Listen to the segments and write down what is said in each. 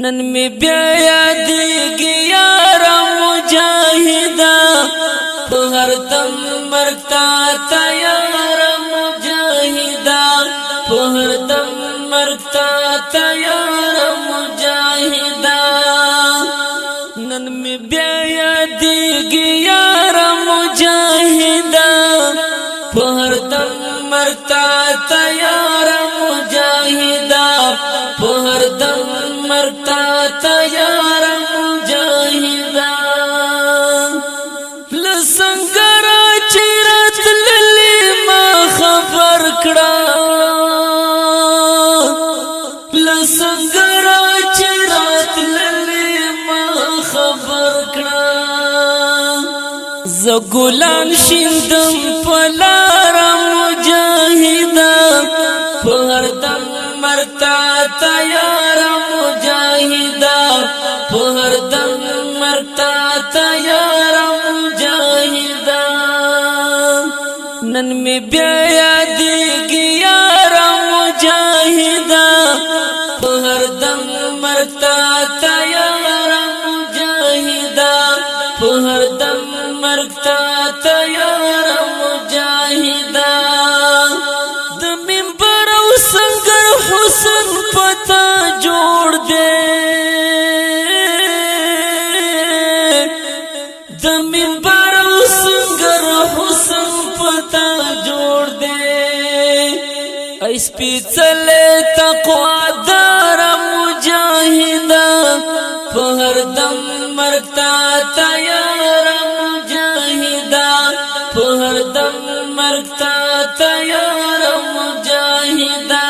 نن می بیا یادېږي یاره مجاهده په هر دم مرګ ته تیاره مجاهده په هر دم مرګ ته تیاره مجاهده نن می بیا یادېږي یاره مجاهده په هر دم مرګ ته تیاره مجاهده په هر دم مرګ ته تیاره مجاهده له سنګره چې راتللې ما خبر کړه له سنګره چې راتللې ما خبر کړه زه ګلان شیندم په لاره مجاهده په هر دم مرګ ته تیاره مجاهده په هر دم مرګ ته تیاره مجاهده نن می بیا یادېږي یاره مجاهده په هر دم مرګ ته تیاره مجاهده په هر دم مرګ ته تیاره مجاهده د منبر او سنگر حسن پتا جوړ دے د منبر او سنگر حسن پتا جوړ دے ایس پیچلے تقوا دار مجاهده په هر دم مرګ ته تیاره مجاهده په هر دم مرګ ته تیاره مجاهده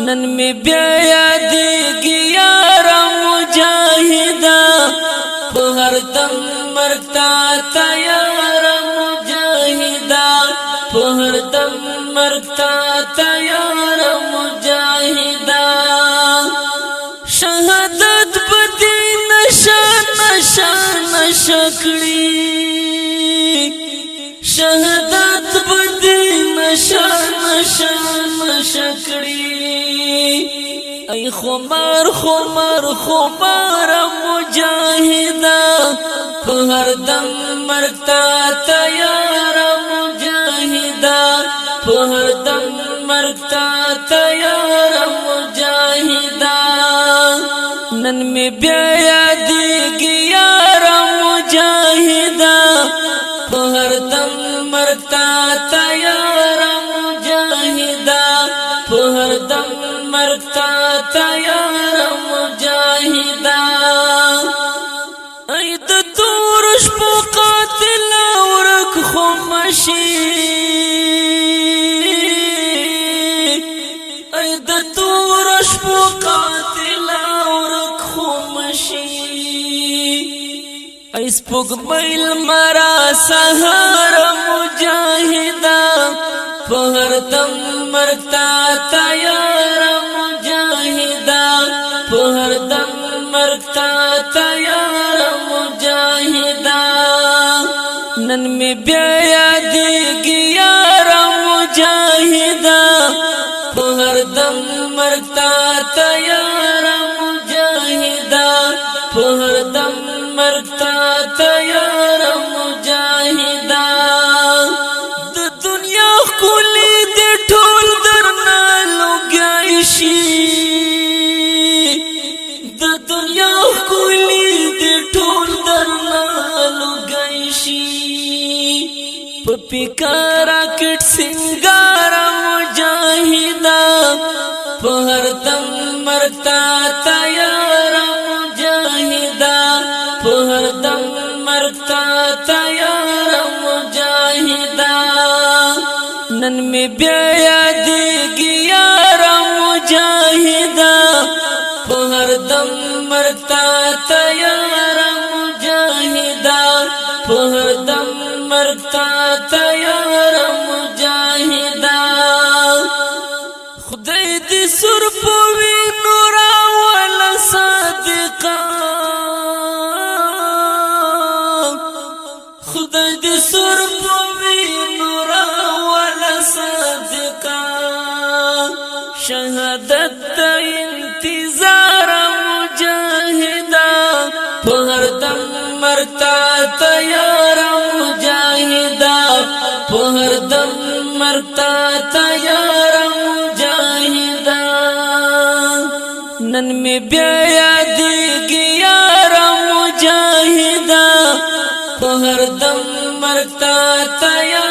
نن می بیا یادېږي یاره مجاهده په هر دم مرګ ته تیاره مجاهده په هر دم مرګ ته تیاره مجاهده شهادت بدی نشان نشان نشکړي شهادت بدی نشان نشان نشکړي ای خمار خمار خمار مجاهده په هر دم مرګ ته تیاره مجاهده په هر دم مرګ ته تیاره مجاهده نن می بیا یادېږي یاره مجاهده په هر دم مرګ ته تیاره مجاهده په هر دم مرګ ته تیاره مجاهده ای د تور شپو قاتل ورک خمشي ای د تور شپو قاتل ورک خمشي ای سپوږمۍ لمره سهار مجاهده په هر دم مرګ ته تیاره مجاهده په هر دم مرګ ته تیاره مجاهده نن می بیا یادېږي یاره مجاهده په هر دم مرګ ته تیاره مجاهده په هر دم مرګ ته تیاره مجاهده د دنیا ښکلي دې ټول درنه لوګی شي د دنیا ښکلي دې ټول درنه لوګی شي په پیکاره کټ سنګار مجاهده په هر دم مرګ ته تیاره مجاهده په هر دم مرګ ته تیاره مجاهده نن می بیا یادېږي یاره مجاهده په هر دم مرګ ته تیاره مجاهده په هر دم مرګ ته تیاره مجاهده خدای دې سر په وینو راوله صادقه خدای دې سر په وینو راوله صادقه شهادت انتظار مرتا تیار مجاہدا نن می بیا یادیږي یار مجاہدا په هر دم مرتا تیار